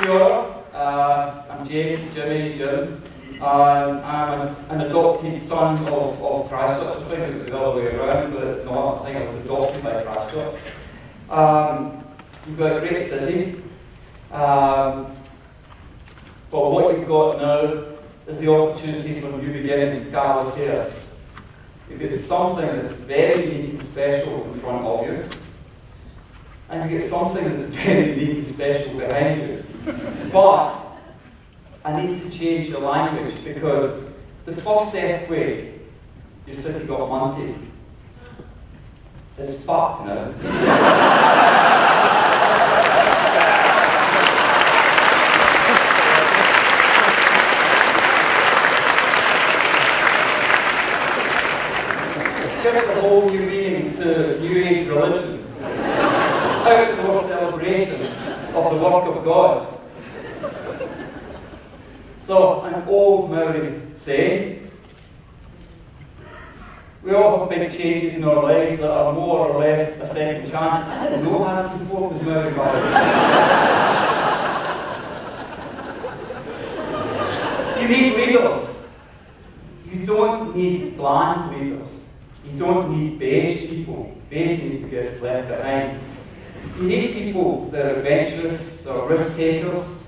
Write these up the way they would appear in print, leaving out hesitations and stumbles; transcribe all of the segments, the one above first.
Kia ora. I'm James, Jimmy, Jim. I'm an adopted son of Christchurch. I think it was the other way around, but it's not. I think I was adopted by Christchurch. We've got a great city. But what you've got now is the opportunity for new beginnings, Glasgow here. You've got something that's very unique and special in front of you. And you get something that's very unique and special behind you. But I need to change your language because the first earthquake, your city got munted. It's fucked now. Gives a whole new meaning to New Age religion. Outdoor celebration of the work of God. So, an old Maori saying, we all have big changes in our lives that are more or less a second chance. I didn't know Harrison Ford was Maori, by the way. You need leaders. You don't need bland leaders. You don't need beige people. Beige needs to get left behind. You need people that are adventurous, that are risk takers,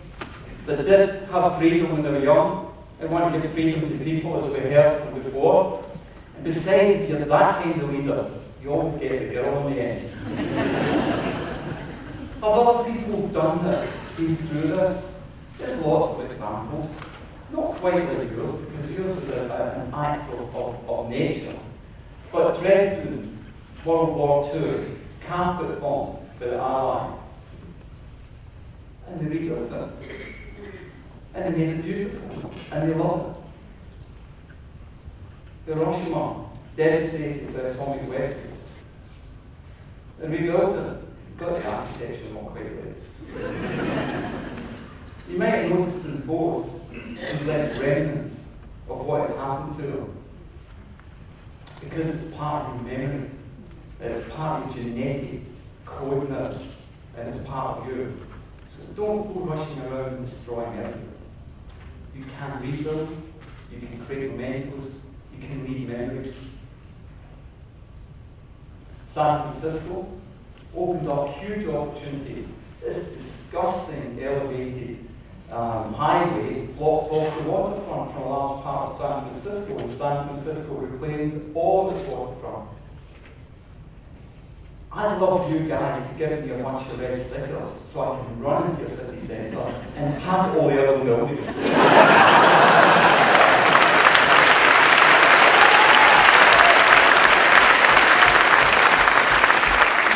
that did have freedom when they were young and want to give freedom to people, as we heard from before. And besides, if you're that kind of leader, you always get the girl in the end. Have other people done this, been through this? There's lots of examples. Not quite like yours, because yours was an act of nature. But Dresden, World War II, carpet bombed by the Allies. And they rebuilt it. And they made it beautiful. And they loved it. Hiroshima, devastated by atomic weapons. They rebuilt it. Got the architecture not quite right. You might have noticed in both left remnants of what had happened to them. Because it's part of your memory. It's part of your genetic code now. And it's part of you. So don't go rushing around and destroying everything. You can rebuild, you can create mementos, you can leave memories. San Francisco opened up huge opportunities. This disgusting elevated highway blocked off the waterfront from a large part of San Francisco, and San Francisco reclaimed all its waterfront. I'd love you guys to give me a bunch of red stickers so I can run into your city centre and tag all the other buildings. You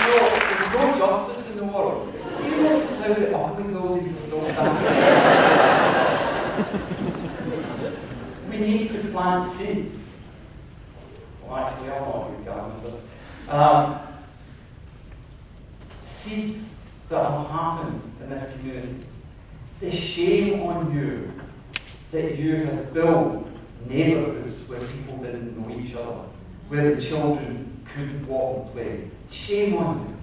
know, there's no justice in the world. You notice how the ugly buildings are still standing? We need to plant seeds. Well, actually, I'm not a good gardener, but seeds that have happened in this community. The shame on you that you have built neighbourhoods where people didn't know each other, where the children couldn't walk and play. Shame on you.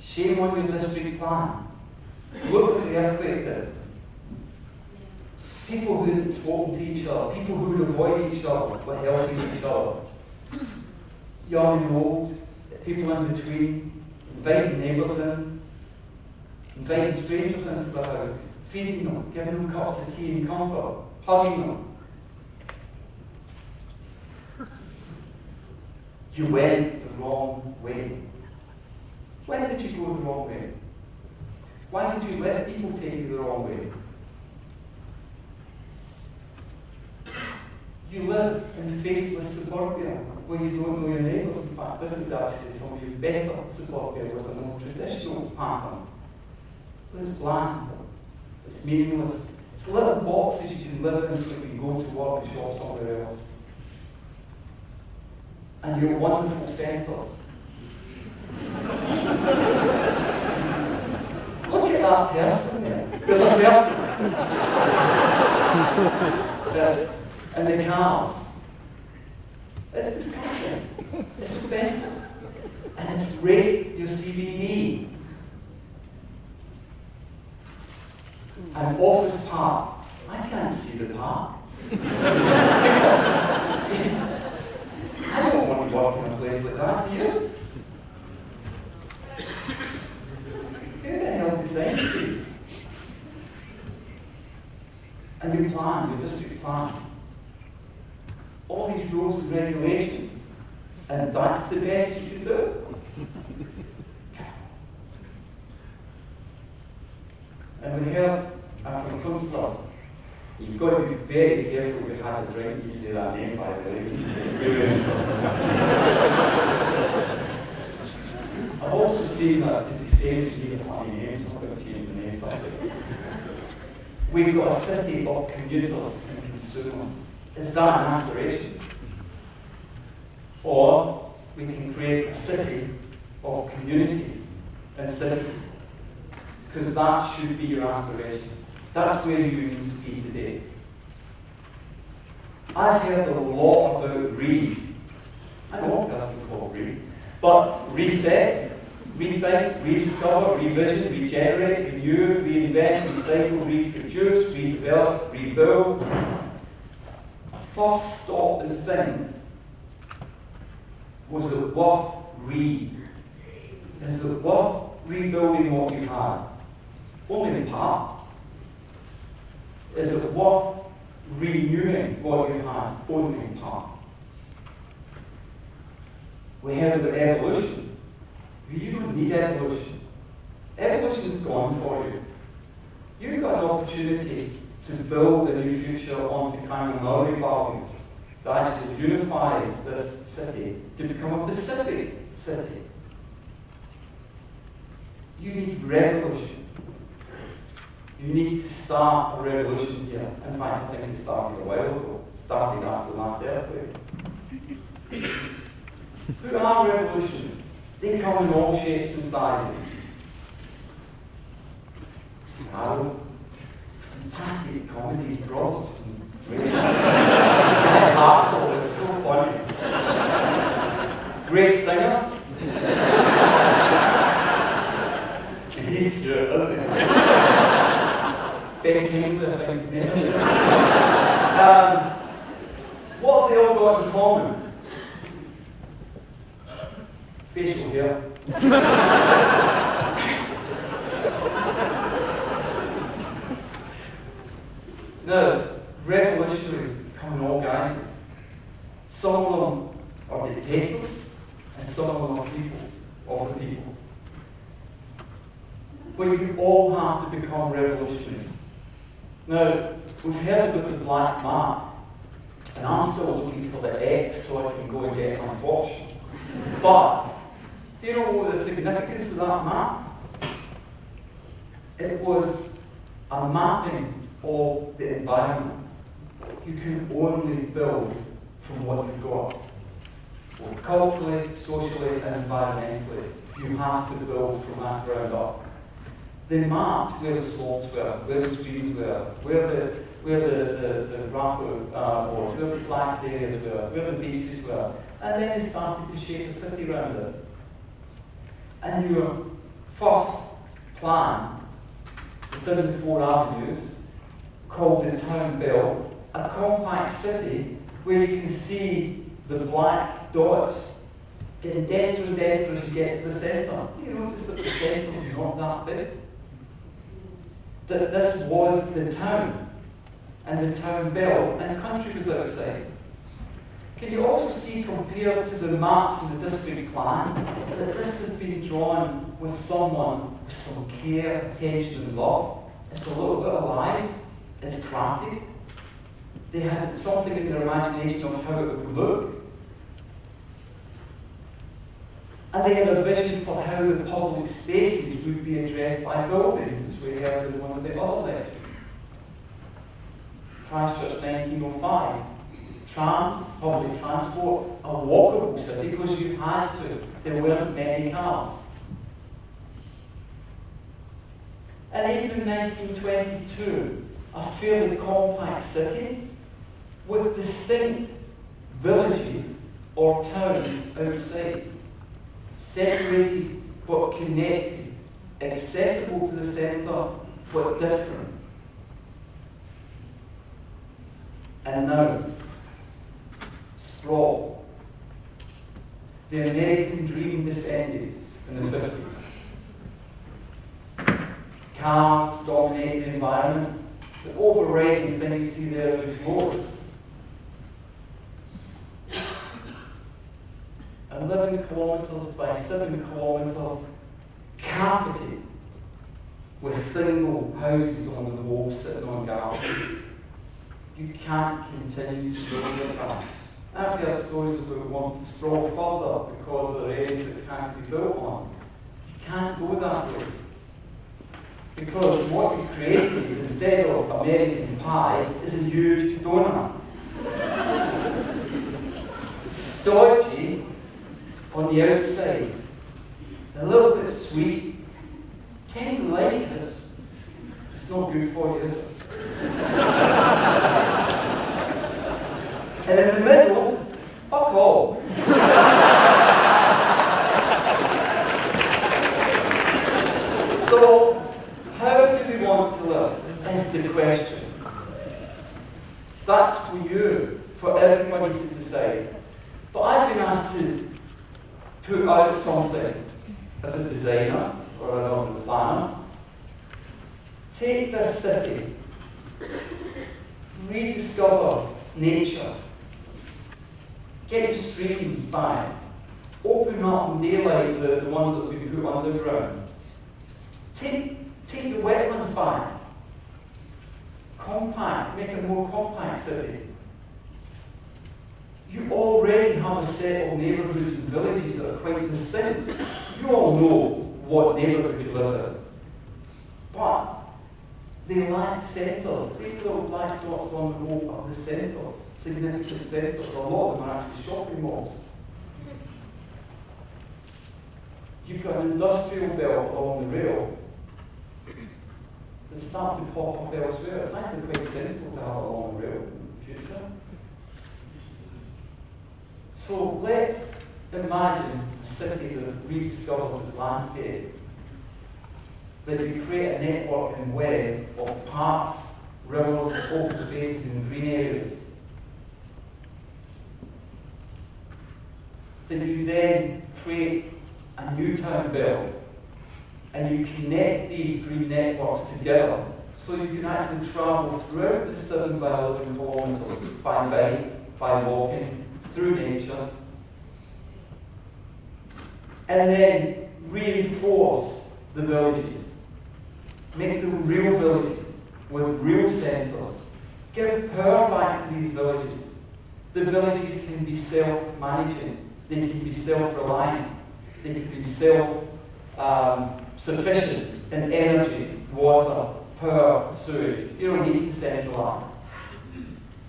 Shame on your district plan. Look what the earthquake did. People who hadn't spoken to each other, people who would avoid each other, were helping each other. Young and old, people in between. Inviting neighbours in, inviting strangers into their houses, feeding them, giving them cups of tea and comfort, hugging them. You went the wrong way. When did you go the wrong way? Why did you let people take you the wrong way? You live in faceless suburbia where you don't know your neighbours. In fact, this is actually some of your better suburbia with a more traditional pattern. But it's bland, it's meaningless. It's little boxes you can live in so you can go to work and shop somewhere else. And your wonderful centres. Look at that person there. There's a person. There. And the cars. It's disgusting. It's offensive. And it's raped your CBD. an office park. I can't see the park. I don't want to work in a place like that, do you? Who the hell designs these? And you plan, your district plan. All these rules and regulations. And that's the best you can do. And we heard from Kunstler, you've got to be very careful if you had a drink, you say that name by the way. I've also seen that to be famous, you need a funny name, so I'm going to change the name slightly. We've got a city of commuters and consumers. Is that an aspiration? Or we can create a city of communities and citizens. Because that should be your aspiration. That's where you need to be today. I've heard a lot about I know a person called but reset, rethink, rediscover, revision, regenerate, renew, reinvent, recycle, reproduce, redevelop, rebuild. First stop and think, was it worth Is it worth rebuilding what you had? Only in part. Is it worth renewing what you had? Only in part. We heard about evolution. You don't need evolution. Evolution is gone for you. You've got an opportunity to build a new future on the kind of Maori values that actually unifies this city to become a Pacific city. You need revolution. You need to start a revolution here. In fact, I think it started a while ago. It started after the last earthquake. Who are revolutions? They come in all shapes and sizes. Fantastic comedies, bros. It's so funny. Great singer. He's good, isn't he? Ben Kingsley, I think his name is. What have they all got in common? Facial hair. Now, revolutionaries come in all guises. Some of them are dictators, and some of them are people, of the people. But you all have to become revolutionaries. Now, we've heard about the black map, and I'm still looking for the X so I can go and get my fortune. But, do you know what the significance of that map? It was a mapping of the environment. You can only build from what you've got. Both culturally, socially, and environmentally, you have to build from that ground up. They mapped where the slopes were, where the streams were, where the rapper was, where the flax areas were, where the beaches were, and then they started to shape a city around it. And your first plan, within the 4 avenues, called the town belt, a compact city where you can see the black dots getting denser and denser as you get to the centre. You notice that the centre is not that big. That this was the town and the town belt, and the country was outside. Can you also see, compared to the maps in the district plan, that this has been drawn with someone with some care, attention, and love? It's a little bit alive, it's crafted. They had something in their imagination of how it would look. And they had a vision for how the public spaces would be addressed by buildings, as we heard in one of the other lectures. Christchurch 1905. Trams, public transport, a walkable city because you had to. There weren't many cars. And even in 1922, a fairly compact city with distinct villages or towns outside, separated but connected, accessible to the centre but different. And now, sprawl. The American dream descended in the 50s. Cars dominate the environment. The overriding thing you see there is roads. 11 kilometres by 7 kilometres, carpeted with single houses on the wall sitting on gardens. You can't continue to build like that. I've heard stories about wanting to sprawl further because there are areas that can't be built on. You can't go that way. Because what you've created instead of American pie is a huge donut. It's stodgy on the outside, a little bit sweet, kind of like it. It's not good for you, is it? And in the middle, fuck all. So, how do we want to live? Is the question. That's for you, for everybody to decide. But I've been asked to put out something as a designer or an urban planner. Take this city, rediscover nature, get your streams back, open up and daylight the ones that we put underground. Take the wetlands back, compact, make a more compact city. You already have a set of neighbourhoods and villages that are quite distinct. You all know what neighbourhood you live in. But they lack centres. These little black dots on the road are the centres, significant centres. A lot of them are actually shopping malls. You've got an industrial belt along the rail that's starting to pop up elsewhere. It's actually quite sensible to have it along the rail in the future. So let's imagine a city that rediscovers its landscape, that you create a network and web of parks, rivers, open spaces and green areas. That you then create a new town belt and you connect these green networks together so you can actually travel throughout the 7 by 11 kilometres by bike, by walking, through nature, and then reinforce the villages. Make them real villages with real centres. Give power back to these villages. The villages can be self-managing. They can be self-reliant. They can be self-sufficient in energy, water, power, sewage. You don't need to centralise.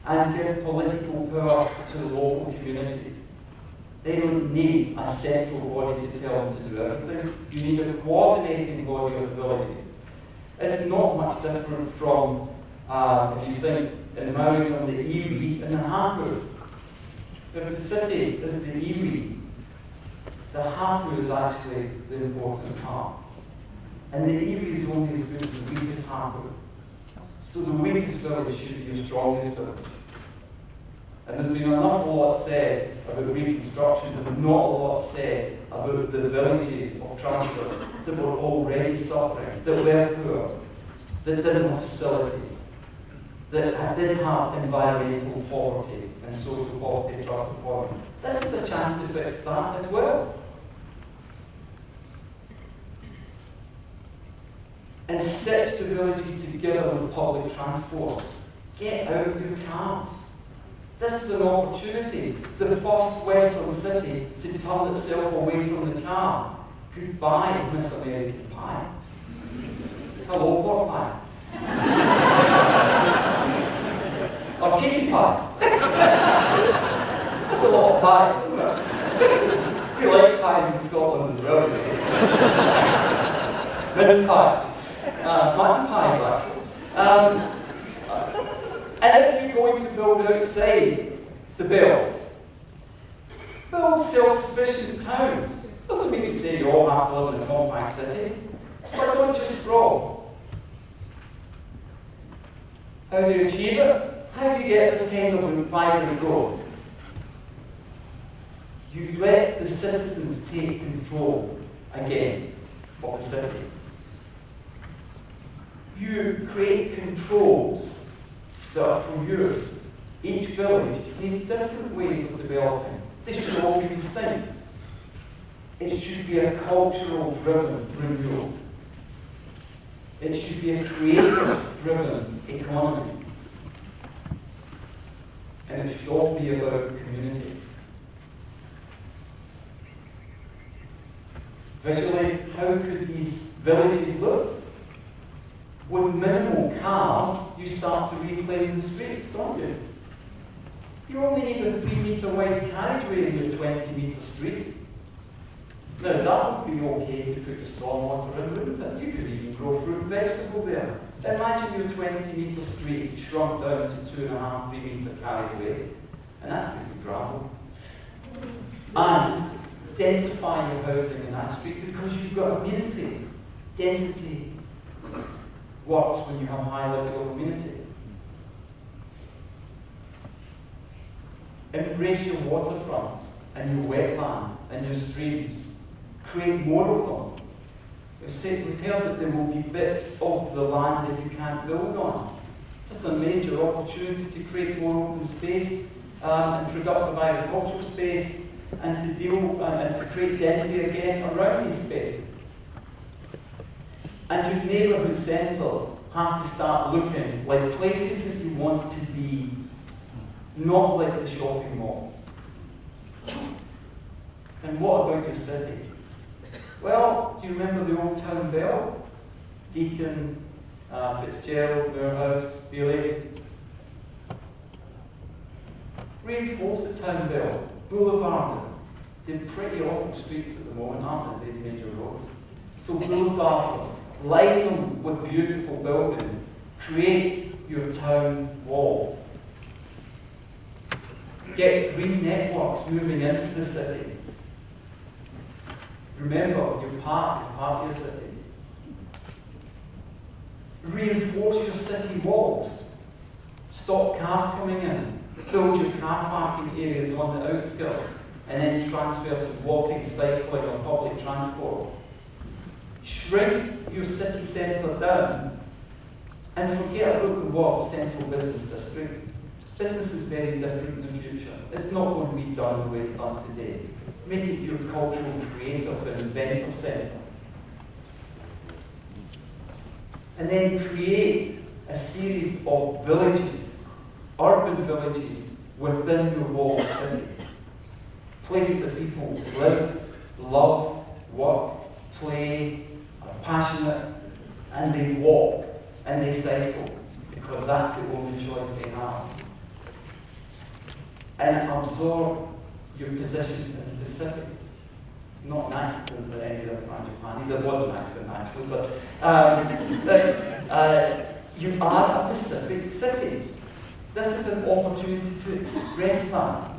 And give political power to the local communities. They don't need a central body to tell them to do everything. You need a coordinating body of the villages. It's not much different from, if you think in Maori, on the iwi and the hapu. If the city is the iwi, the hapu is actually the important part. And the iwi is only as good as the weakest hapu. So the weakest village should be your strongest village. And there's been an awful lot said about reconstruction, but not a lot said about the villages of Christchurch that were already suffering, that were poor, that didn't have facilities, that did have environmental poverty and social poverty thrust upon them. This is a chance to fix that as well. And stitch the villages together with public transport. Get out of your cars. This is an opportunity, the first Western city to turn itself away from the car. Goodbye, Miss American Pie. Hello, pork pie. Or kitty pie. That's a lot of pies, isn't it? We like pies in Scotland as well, really. Mince pies. Mutton pies, actually. And if you're going to build outside the belt, build self-sufficient towns. Doesn't mean you say you all have to live in a compact city, but don't just sprawl. How do you achieve it? How do you get this kind of vibrant growth? You let the citizens take control again of the city. You create controls that are for you. Each village needs different ways of developing. They should all be distinct. It should be a cultural-driven renewal. It should be a creative-driven economy. And it should all be about community. Visually, how could these villages look? With minimal cars, you start to reclaim the streets, don't you? You only need a 3-metre wide carriageway in your 20-metre street. Now that would be okay to put the stormwater in, wouldn't it? You could even grow fruit and vegetable there. Imagine your 20-metre street shrunk down to 2.5, 3-metre carriageway, and that could be gravel. And densify your housing in that street because you've got amenity. Density works when you have a high level of amenity. Embrace your waterfronts and your wetlands and your streams. Create more of them. We've heard that there will be bits of the land that you can't build on. This is a major opportunity to create more open space and productive agricultural space and to deal and to create density again around these spaces. And your neighbourhood centres have to start looking like places that you want to be, not like the shopping mall. And what about your city? Well, do you remember the old town bell? Deacon, Fitzgerald, Moorhouse, Bailey. Reinforce the town bell, boulevard. They're pretty awful streets at the moment, aren't they, these major roads? So boulevard them, line them with beautiful buildings. Create your town wall. Get green networks moving into the city. Remember, your park is part of your city. Reinforce your city walls. Stop cars coming in. Build your car parking areas on the outskirts and then transfer to walking, cycling or public transport. Shrink your city centre down and forget about the word central business district. Business is very different in the future. It's not going to be done the way it's done today. Make it your cultural, creative and inventive centre. And then create a series of villages, urban villages, within your walled city. Places that people live, love, work, play, are passionate, and they walk, and they cycle, because that's the only choice they have. And absorb your position in the city. Not an accident that ended up in Japan. It was an accident actually, but you are a Pacific city. This is an opportunity to express that.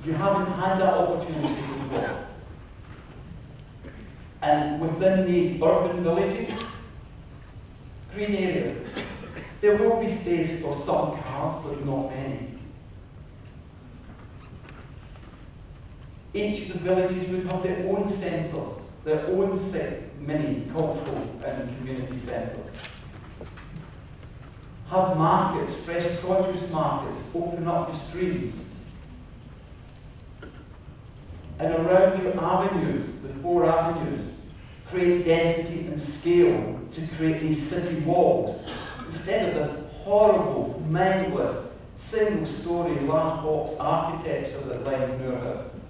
You haven't had that opportunity before. And within these urban villages, green areas, there will be space for some cars, but not many. Each of the villages would have their own centres, their own mini cultural and community centres. Have markets, fresh produce markets, open up your streets. And around your avenues, the 4 avenues, create density and scale to create these city walls, instead of this horrible, mindless, single-storey, large box architecture that lines Moorhouse.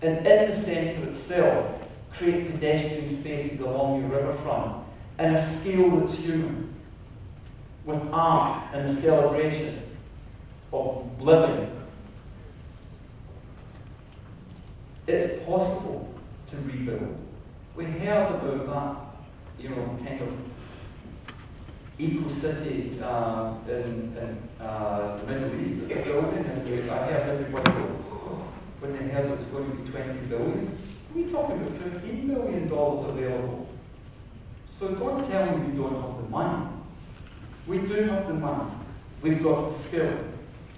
And in the centre itself, create pedestrian spaces along your riverfront and a scale that's human, with art and a celebration of living. It's possible to rebuild. We heard about that, kind of eco-city in the Middle East that they're building, and I heard everybody go, when they heard it was going to be 20 billion. We're talking about $15 million available. So don't tell me you don't have the money. We do have the money. We've got the skill.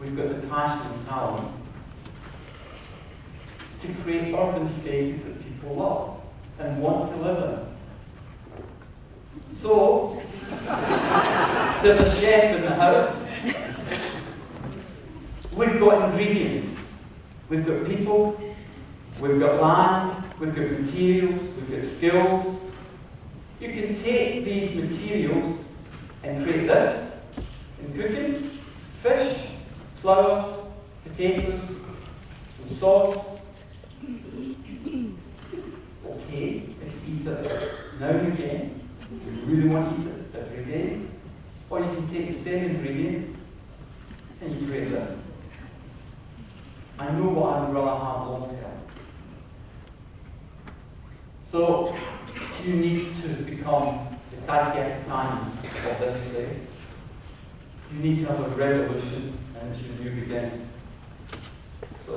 We've got the passion and talent to create urban spaces that people love and want to live in. So, there's a chef in the house. We've got ingredients. We've got people. We've got land. We've got materials. We've got skills. You can take these materials and create this in cooking: fish, flour, potatoes, some sauce. It's okay if you eat it now and again. You really want to eat it every day. Or you can take the same ingredients and you create this. I know what I would rather have long term. So you need to become the decrepit of this place. You need to have a revolution and it's your new beginnings. So